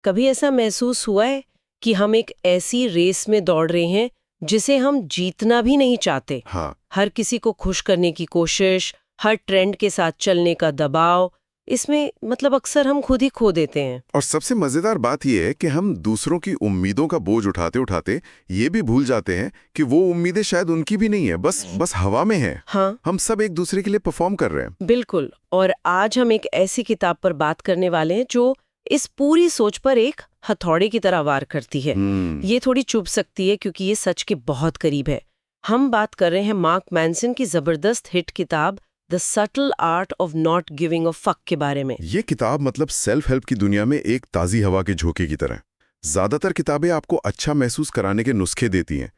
कभी ऐसा महसूस हुआ है कि हम एक ऐसी रेस में दौड़ रहे हैं जिसे हम जीतना भी नहीं चाहते। हाँ। हर किसी को खुश करने की कोशिश, हर ट्रेंड के साथ चलने का दबाव, इसमें मतलब अक्सर हम खुद ही खो देते हैं। और सबसे मजेदार बात यह है कि हम दूसरों की उम्मीदों का बोझ उठाते उठाते ये भी भूल जाते हैं कि वो उम्मीदें शायद उनकी भी नहीं है, बस हवा में है। हाँ, हम सब एक दूसरे के लिए परफॉर्म कर रहे हैं। बिल्कुल। और आज हम एक ऐसी किताब पर बात करने वाले हैं जो इस पूरी सोच पर एक हथौड़े की तरह वार करती है। ये थोड़ी चुभ सकती है क्योंकि ये सच के बहुत करीब है। हम बात कर रहे हैं मार्क मैनसन की जबरदस्त हिट किताब the subtle art of not giving a fuck के बारे में। ये किताब मतलब सेल्फ हेल्प की दुनिया में एक ताज़ी हवा के झोंके की तरह। ज्यादातर किताबें आपको अच्छा महसूस कराने के नुस्खे देती हैं,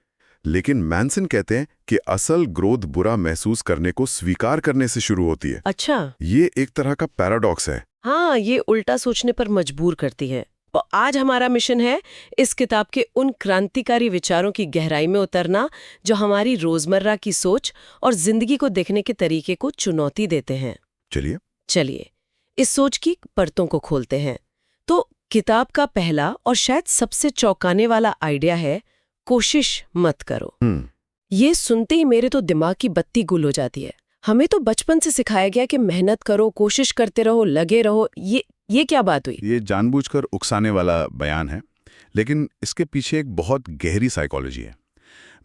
लेकिन मैनसन कहते हैं कि असल ग्रोथ बुरा महसूस करने को स्वीकार करने से शुरू होती है। अच्छा। ये एक तरह का पैराडॉक्स है। हाँ, ये उल्टा सोचने पर मजबूर करती है। और आज हमारा मिशन है इस किताब के उन क्रांतिकारी विचारों की गहराई में उतरना जो हमारी रोजमर्रा की सोच और जिंदगी को देखने के तरीके को चुनौती देते हैं। चलिए इस सोच की परतों को खोलते हैं। तो किताब का पहला और शायद सबसे चौंकाने वाला आइडिया है, कोशिश मत करो। ये सुनते ही मेरे तो दिमाग की बत्ती गुल हो जाती है। हमें तो बचपन से सिखाया गया कि मेहनत करो, कोशिश करते रहो, लगे रहो। ये क्या बात हुई? ये जानबूझकर उकसाने वाला बयान है, लेकिन इसके पीछे एक बहुत गहरी साइकोलॉजी है।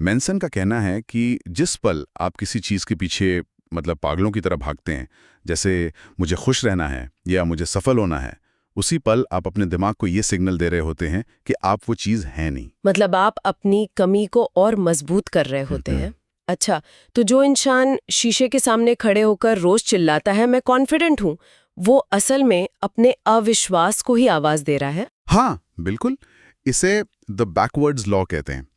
मैनसन का कहना है कि जिस पल आप किसी चीज़ के पीछे मतलब पागलों की तरह भागते हैं, जैसे मुझे खुश रहना है या मुझे सफल होना है, उसी पल आप अपने दिमाग को ये सिग्नल दे रहे होते हैं कि आप वो चीज़ है नहीं। मतलब आप अपनी कमी को और मजबूत कर रहे होते हैं। अच्छा, तो जो इंसान शीशे के सामने खड़े होकर रोज चिल्लाता है मैं कॉन्फिडेंट हूँ, वो असल में अपने अविश्वास को ही आवाज दे रहा है। हाँ, बिल्कुल। इसे द बैकवर्ड्स लॉ कहते हैं।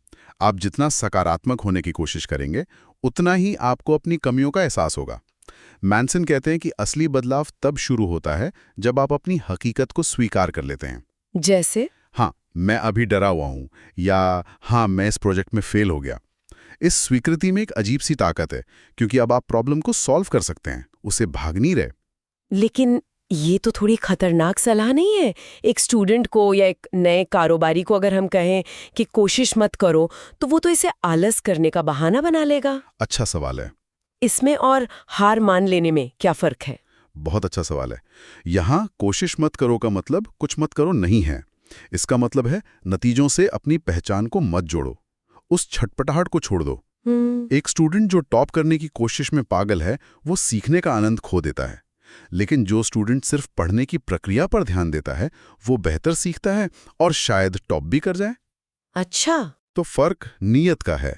आप जितना सकारात्मक होने की कोशिश करेंगे, उतना ही आपको अपनी कमियों का एहसास होगा। मैनसन कहते हैं कि असली बदलाव तब शुरू होता है जब आप अपनी हकीकत को स्वीकार कर लेते हैं। जैसे? हाँ, मैं अभी डरा हुआ हूँ, या हाँ, मैं इस प्रोजेक्ट में फेल हो गया। इस स्वीकृति में एक अजीब सी ताकत है, क्योंकि अब आप प्रॉब्लम को सॉल्व कर सकते हैं, उसे भाग नहीं रहे। लेकिन ये तो थोड़ी खतरनाक सलाह नहीं है? एक स्टूडेंट को या एक नए कारोबारी को अगर हम कहें कि कोशिश मत करो, तो वो तो इसे आलस करने का बहाना बना लेगा। अच्छा सवाल है। इसमें और हार मान लेने में क्या फर्क है? बहुत अच्छा सवाल है। यहाँ कोशिश मत करो का मतलब कुछ मत करो नहीं है। इसका मतलब है नतीजों से अपनी पहचान को मत जोड़ो, उस छटपटाहट को छोड़ दो। एक स्टूडेंट जो टॉप करने की कोशिश में पागल है, वो सीखने का आनंद खो देता है। लेकिन जो स्टूडेंट सिर्फ पढ़ने की प्रक्रिया पर ध्यान देता है, वो बेहतर सीखता है और शायद टॉप भी कर जाए। अच्छा, तो फर्क नीयत का है।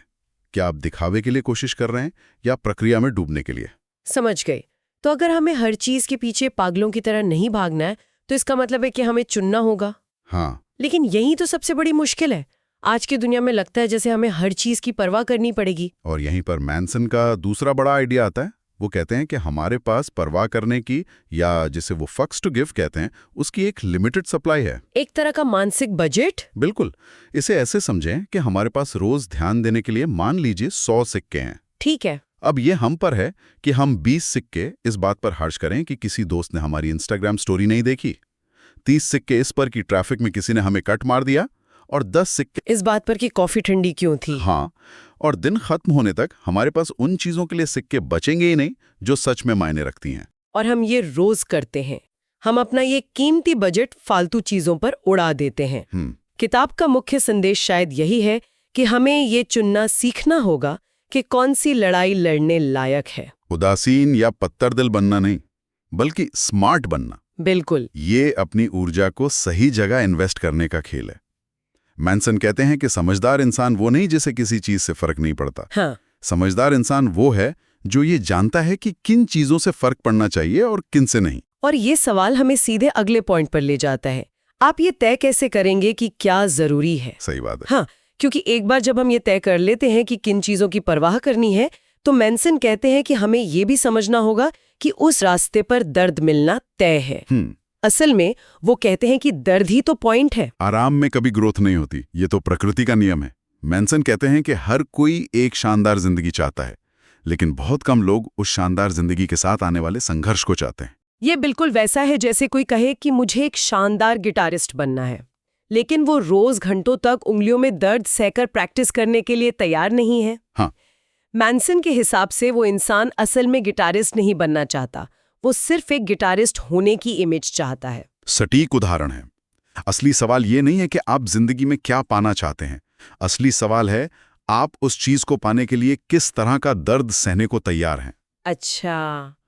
क्या आप दिखावे के लिए कोशिश कर रहे हैं या प्रक्रिया में डूबने के लिए? समझ गई। तो अगर हमें हर चीज के पीछे पागलों की तरह नहीं भागना है, तो इसका मतलब है कि हमें चुनना होगा। हाँ, लेकिन यही तो सबसे बड़ी मुश्किल है। आज की दुनिया में लगता है जैसे हमें हर चीज की परवाह करनी पड़ेगी। और यहीं पर मैनसन का दूसरा बड़ा आइडिया आता है। वो कहते हैं कि हमारे पास परवाह करने की, या जिसे वो फक्स टू गिव कहते हैं, उसकी एक लिमिटेड सप्लाई है। एक तरह का मानसिक बजट। बिल्कुल। इसे ऐसे समझें कि हमारे पास रोज ध्यान देने के लिए मान लीजिए 100 सिक्के हैं। ठीक है। अब ये हम पर है कि हम 20 सिक्के इस बात पर खर्च करें कि किसी दोस्त ने हमारी इंस्टाग्राम स्टोरी नहीं देखी, 30 सिक्के इस पर कि ट्रैफिक में किसी ने हमें कट मार दिया, और 10 सिक्के इस बात पर कि कॉफी ठंडी क्यों थी। हाँ, और दिन खत्म होने तक हमारे पास उन चीजों के लिए सिक्के बचेंगे ही नहीं जो सच में मायने रखती हैं। और हम ये रोज करते हैं। हम अपना ये कीमती बजट फालतू चीजों पर उड़ा देते हैं। किताब का मुख्य संदेश शायद यही है कि हमें ये चुनना सीखना होगा कि कौन सी लड़ाई लड़ने लायक है। उदासीन या पत्थर दिल बनना नहीं, बल्कि स्मार्ट बनना। बिल्कुल। ये अपनी ऊर्जा को सही जगह इन्वेस्ट करने का खेल है। मैनसन कहते हैं कि समझदार इंसान वो नहीं जिसे किसी चीज से फर्क नहीं पड़ता। हाँ। समझदार इंसान वो है जो ये जानता है कि किन चीजों से फर्क पड़ना चाहिए और किन से नहीं। और ये सवाल हमें सीधे अगले पॉइंट पर ले जाता है। आप ये तय कैसे करेंगे कि क्या जरूरी है? सही बात है। हाँ, क्योंकि एक बार जब हम ये तय कर लेते हैं कि किन चीजों की परवाह करनी है, तो मैनसन कहते हैं कि हमें ये भी समझना होगा कि उस रास्ते पर दर्द मिलना तय है। असल में वो कहते हैं कि दर्द ही तो पॉइंट है। आराम में कभी ग्रोथ नहीं होती, ये तो प्रकृति का नियम है। मैनसन कहते हैं कि हर कोई एक शानदार जिंदगी चाहता है, लेकिन बहुत कम लोग उस शानदार जिंदगी के साथ आने वाले संघर्ष को चाहते हैं। ये बिल्कुल वैसा है जैसे कोई कहे कि मुझे एक शानदार गिटारिस्ट बनना है, लेकिन वो रोज घंटों तक उंगलियों में दर्द सहकर प्रैक्टिस करने के लिए तैयार नहीं है। हाँ। मैनसन के हिसाब से वो इंसान असल में गिटारिस्ट नहीं बनना चाहता, वो सिर्फ एक गिटारिस्ट होने की इमेज चाहता है। सटीक उदाहरण है। असली सवाल ये नहीं है कि आप जिंदगी में क्या पाना चाहते हैं। असली सवाल है आप उस चीज को पाने के लिए किस तरह का दर्द सहने को तैयार हैं। अच्छा।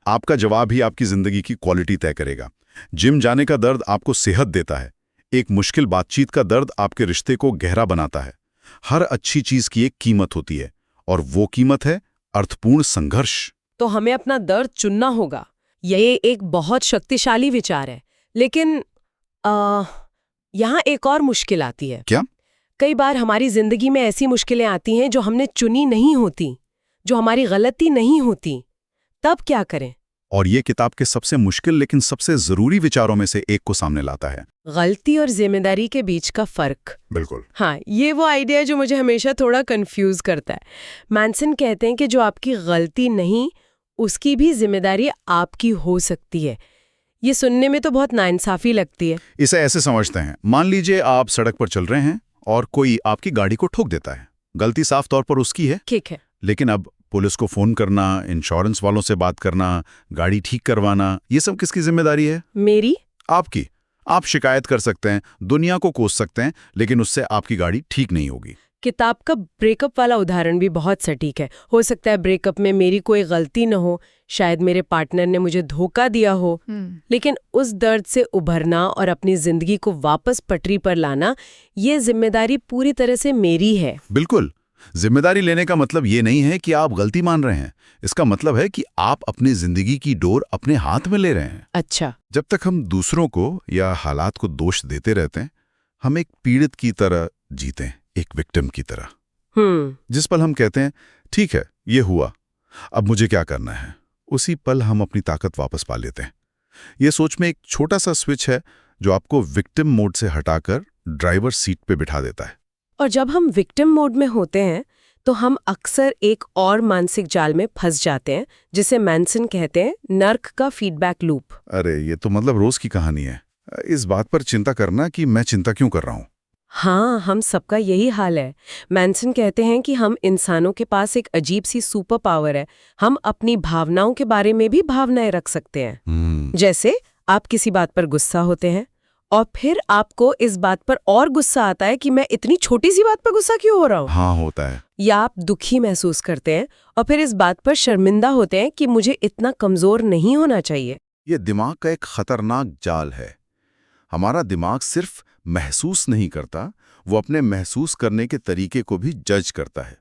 आपका जवाब ही आपकी जिंदगी की क्वालिटी तय करेगा। जिम जाने का दर्द आपको सेहत देता है। एक मुश्किल बातचीत का दर्द आपके रिश्ते को गहरा बनाता है। हर अच्छी चीज की एक कीमत होती है और वो कीमत है अर्थपूर्ण संघर्ष। तो हमें अपना दर्द चुनना होगा। ये एक बहुत शक्तिशाली विचार है, लेकिन यहाँ एक और मुश्किल आती है। क्या? कई बार हमारी जिंदगी में ऐसी मुश्किलें आती हैं जो हमने चुनी नहीं होती, जो हमारी गलती नहीं होती। तब क्या करें? और ये किताब के सबसे मुश्किल लेकिन सबसे जरूरी विचारों में से एक को सामने लाता है। गलती और जिम्मेदारी के बीच का फर्क। बिल्कुल। हाँ, ये वो आइडिया है जो मुझे हमेशा थोड़ा कंफ्यूज करता है। मैनसन कहते हैं कि जो आपकी गलती नहीं, उसकी भी जिम्मेदारी आपकी हो सकती है। ये सुनने में तो बहुत नाइंसाफी लगती है। इसे ऐसे समझते हैं, मान लीजिए आप सड़क पर चल रहे हैं और कोई आपकी गाड़ी को ठोक देता है। गलती साफ तौर पर उसकी है, ठीक है, लेकिन अब पुलिस को फोन करना, इंश्योरेंस वालों से बात करना, गाड़ी ठीक करवाना, ये सब किसकी जिम्मेदारी है? मेरी। आपकी। आप शिकायत कर सकते हैं, दुनिया को कोस सकते हैं, लेकिन उससे आपकी गाड़ी ठीक नहीं होगी। किताब का ब्रेकअप वाला उदाहरण भी बहुत सटीक है। हो सकता है ब्रेकअप में मेरी कोई गलती न हो, शायद मेरे पार्टनर ने मुझे धोखा दिया हो, लेकिन उस दर्द से उभरना और अपनी जिंदगी को वापस पटरी पर लाना, ये जिम्मेदारी पूरी तरह से मेरी है। बिल्कुल। जिम्मेदारी लेने का मतलब ये नहीं है कि आप गलती मान रहे हैं। इसका मतलब है कि आप अपनी जिंदगी की डोर अपने हाथ में ले रहे हैं। अच्छा। जब तक हम दूसरों को या हालात को दोष देते रहते हैं, हम एक पीड़ित की तरह जीते हैं, एक विक्टिम की तरह। जिस पल हम कहते हैं ठीक है ये हुआ, अब मुझे क्या करना है, उसी पल हम अपनी ताकत वापस पा लेते हैं। ये सोच में एक छोटा सा स्विच है जो आपको विक्टिम मोड से हटाकर ड्राइवर सीट पे बिठा देता है। और जब हम विक्टिम मोड में होते हैं तो हम अक्सर एक और मानसिक जाल में फंस जाते हैं, जिसे मैनसन कहते हैं नर्क का फीडबैक लूप। अरे ये तो मतलब रोज की कहानी है। इस बात पर चिंता करना कि मैं चिंता क्यों कर रहा हूं। हाँ, हम सबका यही हाल है। मैनसन कहते हैं कि हम इंसानों के पास एक अजीब सी सुपर पावर है। हम अपनी भावनाओं के बारे में भी भावनाएं रख सकते हैं। जैसे आप किसी बात पर गुस्सा होते हैं और फिर आपको इस बात पर और गुस्सा आता है कि मैं इतनी छोटी सी बात पर गुस्सा क्यों हो रहा हूँ। हाँ, होता है। या आप दुखी महसूस करते हैं और फिर इस बात पर शर्मिंदा होते हैं कि मुझे इतना कमजोर नहीं होना चाहिए। ये दिमाग का एक खतरनाक जाल है। हमारा दिमाग सिर्फ महसूस नहीं करता, वो अपने महसूस करने के तरीके को भी जज करता है।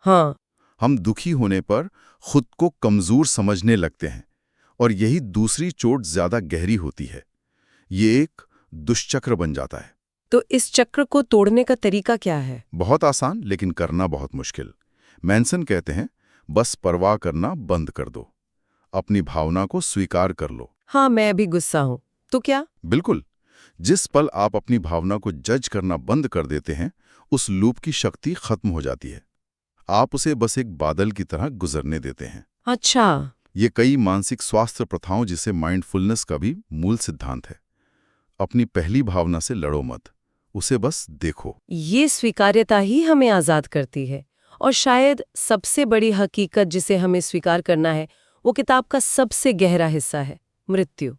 हाँ। हम दुखी होने पर खुद को कमजोर समझने लगते हैं और यही दूसरी चोट ज्यादा गहरी होती है। ये एक दुष्चक्र बन जाता है। तो इस चक्र को तोड़ने का तरीका क्या है? बहुत आसान, लेकिन करना बहुत मुश्किल। मैनसन कहते हैं बस परवाह करना बंद कर दो, अपनी भावना को स्वीकार कर लो। हाँ, मैं अभी गुस्सा हूँ, तो क्या? बिल्कुल। जिस पल आप अपनी भावना को जज करना बंद कर देते हैं, उस लूप की शक्ति खत्म हो जाती है। आप उसे बस एक बादल की तरह गुजरने देते हैं। अच्छा। ये कई मानसिक स्वास्थ्य प्रथाओं जिसे माइंडफुलनेस का भी मूल सिद्धांत है। अपनी पहली भावना से लड़ो मत, उसे बस देखो। ये स्वीकार्यता ही हमें आजाद करती है। और शायद सबसे बड़ी हकीकत जिसे हमें स्वीकार करना है, वो किताब का सबसे गहरा हिस्सा है, मृत्यु।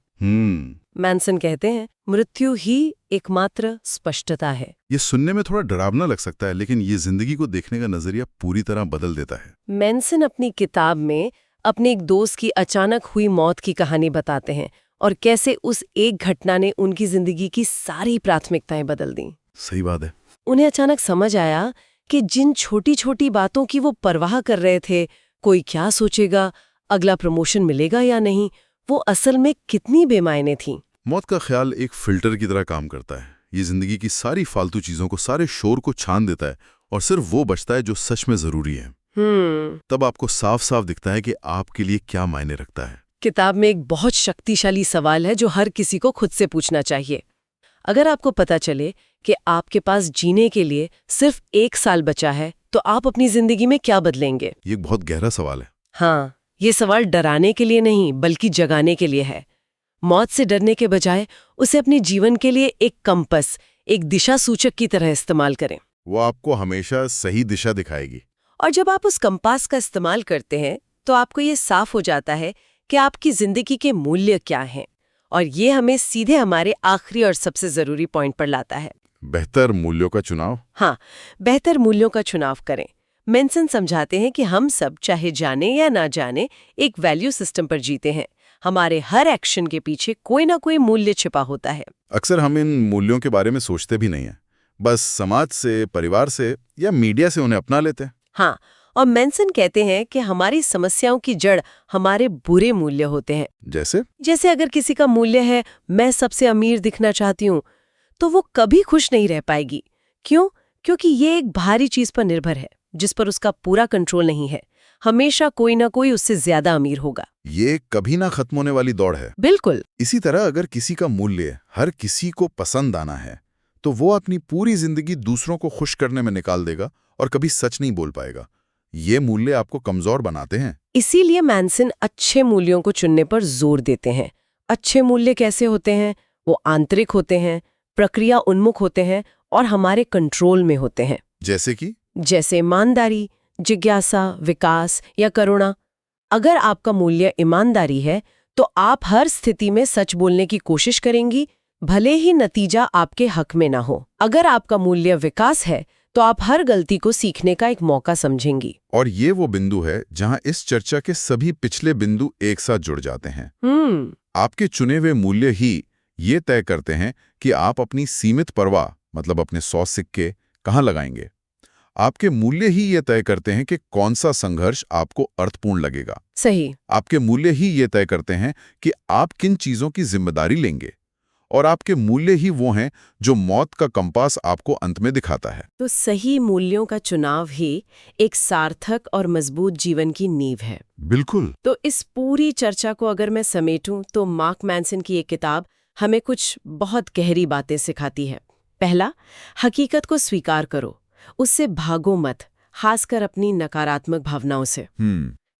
मैनसन कहते हैं मृत्यु ही एकमात्र स्पष्टता है। ये सुनने में थोड़ा डरावना लग सकता है, लेकिन ये जिंदगी को देखने का नजरिया पूरी तरह बदल देता है। मैनसन अपनी किताब में अपने एक दोस्त की अचानक हुई मौत की कहानी बताते हैं और कैसे उस एक घटना ने उनकी जिंदगी की सारी प्राथमिकताएं बदल दी। सही बात है। उन्हें अचानक समझ आया कि जिन छोटी छोटी बातों की वो परवाह कर रहे थे, कोई क्या सोचेगा, अगला प्रमोशन मिलेगा या नहीं, वो असल में कितनी बेमायने थीं। मौत का ख्याल एक फिल्टर की तरह काम करता है। ये जिंदगी की सारी फालतू चीजों को, सारे शोर को छान देता है और सिर्फ वो बचता है जो सच में जरूरी है। तब आपको साफ साफ दिखता है कि आपके लिए क्या मायने रखता है। किताब में एक बहुत शक्तिशाली सवाल है जो हर किसी को खुद से पूछना चाहिए। अगर आपको पता चले कि आपके पास जीने के लिए सिर्फ 1 साल बचा है, तो आप अपनी जिंदगी में क्या बदलेंगे? ये एक बहुत गहरा सवाल है। हाँ, ये सवाल डराने के लिए नहीं बल्कि जगाने के लिए है। मौत से डरने के बजाय उसे अपने जीवन के लिए एक कंपस, एक दिशा सूचक की तरह इस्तेमाल करें। वो आपको हमेशा सही दिशा दिखाएगी। और जब आप उस कंपास का इस्तेमाल करते हैं तो आपको ये साफ हो जाता है कि आपकी जिंदगी के मूल्य क्या हैं। और ये हमें सीधे हमारे आखिरी और सबसे जरूरी पॉइंट पर लाता है। बेहतर मूल्यों का चुनाव। हाँ, बेहतर मूल्यों का चुनाव करें। मेंसन समझाते हैं कि हम सब चाहे जाने या ना जाने एक वैल्यू सिस्टम पर जीते हैं। हमारे हर एक्शन के पीछे कोई ना कोई मूल्य छिपा होता है। अक्सर हम इन मूल्यों के बारे में सोचते भी नहीं हैं, बस समाज से, परिवार से या मीडिया से उन्हें अपना लेते हैं। हाँ, और मेंसन कहते हैं कि हमारी समस्याओं की जड़ हमारे बुरे मूल्य होते हैं। जैसे अगर किसी का मूल्य है मैं सबसे अमीर दिखना चाहती हूँ, तो वो कभी खुश नहीं रह पाएगी। क्यों? क्योंकि ये एक भारी चीज पर निर्भर है जिस पर उसका पूरा कंट्रोल नहीं है। हमेशा कोई ना कोई उससे ज्यादा अमीर होगा। ये कभी ना खत्म होने वाली दौड़ है। बिल्कुल। इसी तरह अगर किसी का मूल्य हर किसी को पसंद आना है, तो वो अपनी पूरी जिंदगी दूसरों को खुश करने में निकाल देगा और कभी सच नहीं बोल पाएगा। ये मूल्य आपको कमजोर बनाते हैं। इसीलिए मेंसन अच्छे मूल्यों को चुनने पर जोर देते हैं। अच्छे मूल्य कैसे होते हैं? वो आंतरिक होते हैं, प्रक्रिया उन्मुख होते हैं और हमारे कंट्रोल में होते हैं। जैसे ईमानदारी, जिज्ञासा, विकास या करुणा। अगर आपका मूल्य ईमानदारी है तो आप हर स्थिति में सच बोलने की कोशिश करेंगी, भले ही नतीजा आपके हक में ना हो। अगर आपका मूल्य विकास है तो आप हर गलती को सीखने का एक मौका समझेंगी। और ये वो बिंदु है जहां इस चर्चा के सभी पिछले बिंदु एक साथ जुड़ जाते हैं। आपके चुने हुए मूल्य ही ये तय करते हैं कि आप अपनी सीमित परवाह, मतलब अपने 100 सिक्के, कहाँ लगाएंगे। आपके मूल्य ही ये तय करते हैं कि कौन सा संघर्ष आपको अर्थपूर्ण लगेगा। सही। आपके मूल्य ही ये तय करते हैं कि आप किन चीजों की जिम्मेदारी लेंगे। और आपके मूल्य ही वो हैं जो मौत का कंपास आपको अंत में दिखाता है। तो सही मूल्यों का चुनाव ही एक सार्थक और मजबूत जीवन की नींव है। बिल्कुल। तो इस पूरी चर्चा को अगर मैं समेटूं तो मार्क मैंसन की एक किताब हमें कुछ बहुत गहरी बातें सिखाती है। पहला, हकीकत को स्वीकार करो, उससे भागो मत, खासकर अपनी नकारात्मक भावनाओं से।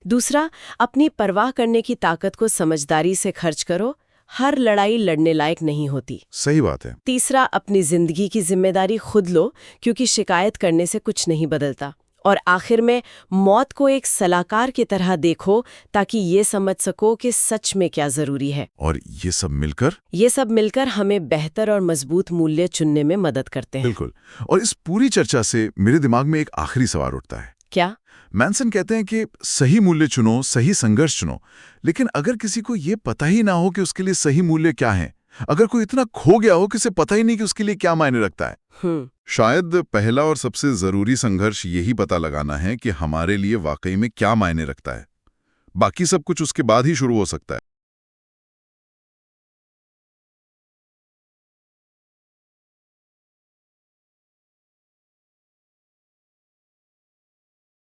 दूसरा, अपनी परवाह करने की ताकत को समझदारी से खर्च करो, हर लड़ाई लड़ने लायक नहीं होती। सही बात है। तीसरा, अपनी जिंदगी की जिम्मेदारी खुद लो, क्योंकि शिकायत करने से कुछ नहीं बदलता। और आखिर में, मौत को एक सलाहकार की तरह देखो ताकि ये समझ सको कि सच में क्या जरूरी है। और ये सब मिलकर हमें बेहतर और मजबूत मूल्य चुनने में मदद करते हैं। बिल्कुल। और इस पूरी चर्चा से मेरे दिमाग में एक आखिरी सवाल उठता है। क्या? मैंसन कहते हैं कि सही मूल्य चुनो, सही संघर्ष चुनो, लेकिन अगर किसी को ये पता ही ना हो कि उसके लिए सही मूल्य क्या है, अगर कोई इतना खो गया हो कि उसे पता ही नहीं कि उसके लिए क्या मायने रखता है, शायद पहला और सबसे जरूरी संघर्ष यही पता लगाना है कि हमारे लिए वाकई में क्या मायने रखता है। बाकी सब कुछ उसके बाद ही शुरू हो सकता है।